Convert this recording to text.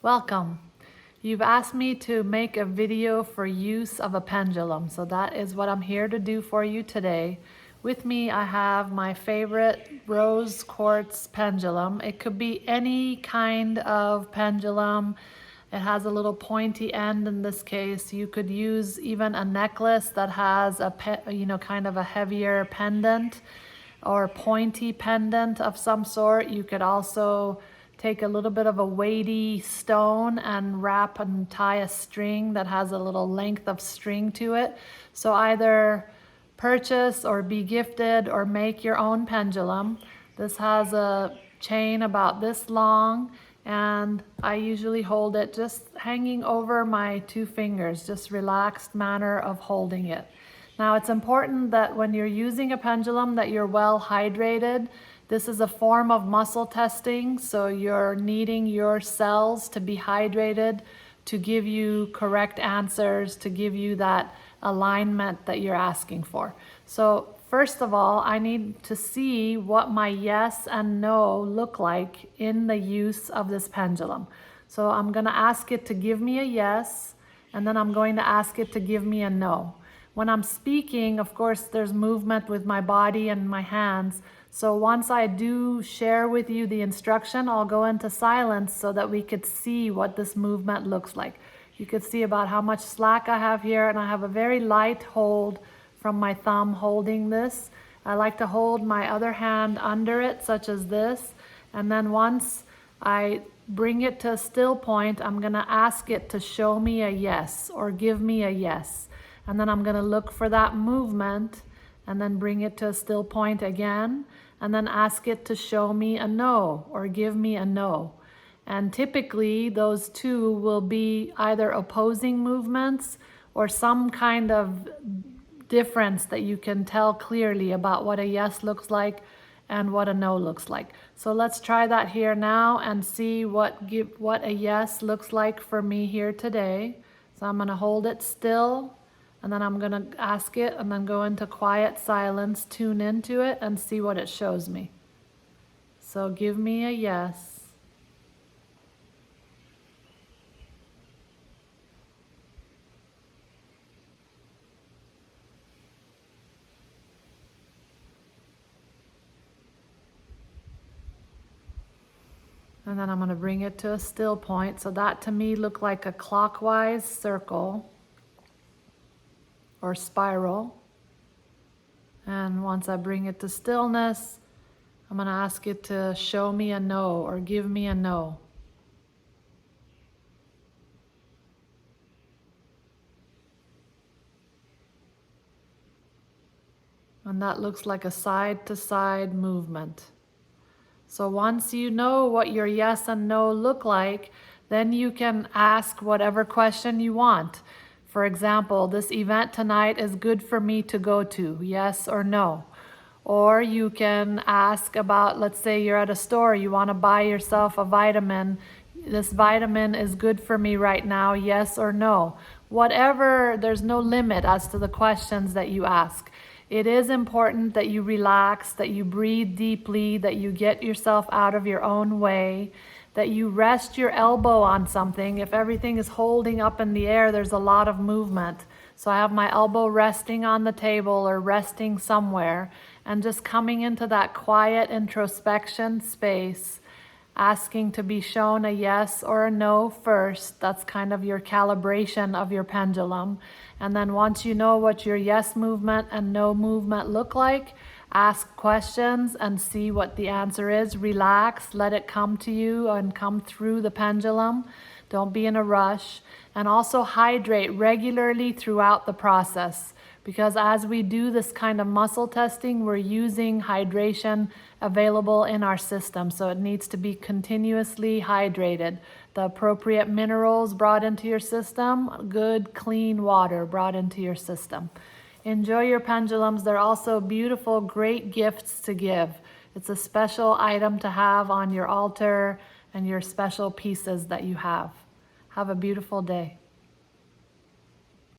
Welcome. You've asked me to make a video for use of a pendulum, so that is what I'm here to do for you today. With me I have my favorite rose quartz pendulum. It could be any kind of pendulum. It has a little pointy end in this case. You could use even a necklace that has a kind of a heavier pendant or pointy pendant of some sort. You could also take a little bit of a weighty stone and wrap and tie a string that has a little length of string to it. So either purchase or be gifted or make your own pendulum. This has a chain about this long, and I usually hold it just hanging over my two fingers, just relaxed manner of holding it. Now it's important that when you're using a pendulum that you're well hydrated. This is a form of muscle testing, so you're needing your cells to be hydrated to give you correct answers, to give you that alignment that you're asking for. So first of all, I need to see what my yes and no look like in the use of this pendulum. So I'm going to ask it to give me a yes, and then I'm going to ask it to give me a no. When I'm speaking, of course, there's movement with my body and my hands. So once I do share with you the instruction, I'll go into silence so that we could see what this movement looks like. You could see about how much slack I have here, and I have a very light hold from my thumb holding this. I like to hold my other hand under it, such as this. And then once I bring it to a still point, I'm gonna ask it to show me a yes or give me a yes. And then I'm gonna look for that movement and then bring it to a still point again, and then ask it to show me a no or give me a no. And typically those two will be either opposing movements or some kind of difference that you can tell clearly about what a yes looks like and what a no looks like. So let's try that here now and see what a yes looks like for me here today. So I'm gonna hold it still, and then I'm gonna ask it and then go into quiet silence, tune into it and see what it shows me. So give me a yes. And then I'm gonna bring it to a still point. So that to me looked like a clockwise circle or spiral. And once I bring it to stillness, I'm going to ask it to show me a no or give me a no. And that looks like a side-to-side movement. So once you know what your yes and no look like, then you can ask whatever question you want. For example, this event tonight is good for me to go to, yes or no. Or you can ask about, let's say you're at a store, you want to buy yourself a vitamin. This vitamin is good for me right now, yes or no. Whatever, there's no limit as to the questions that you ask. It is important that you relax, that you breathe deeply, that you get yourself out of your own way, that you rest your elbow on something. If everything is holding up in the air, there's a lot of movement. So I have my elbow resting on the table or resting somewhere, and just coming into that quiet introspection space, asking to be shown a yes or a no first. That's kind of your calibration of your pendulum. And then once you know what your yes movement and no movement look like, ask questions and see what the answer is. Relax, let it come to you and come through the pendulum. Don't be in a rush. And also hydrate regularly throughout the process, because as we do this kind of muscle testing, we're using hydration available in our system. So it needs to be continuously hydrated. The appropriate minerals brought into your system, good clean water brought into your system. Enjoy your pendulums. They're also beautiful, great gifts to give. It's a special item to have on your altar and your special pieces that you have. Have a beautiful day.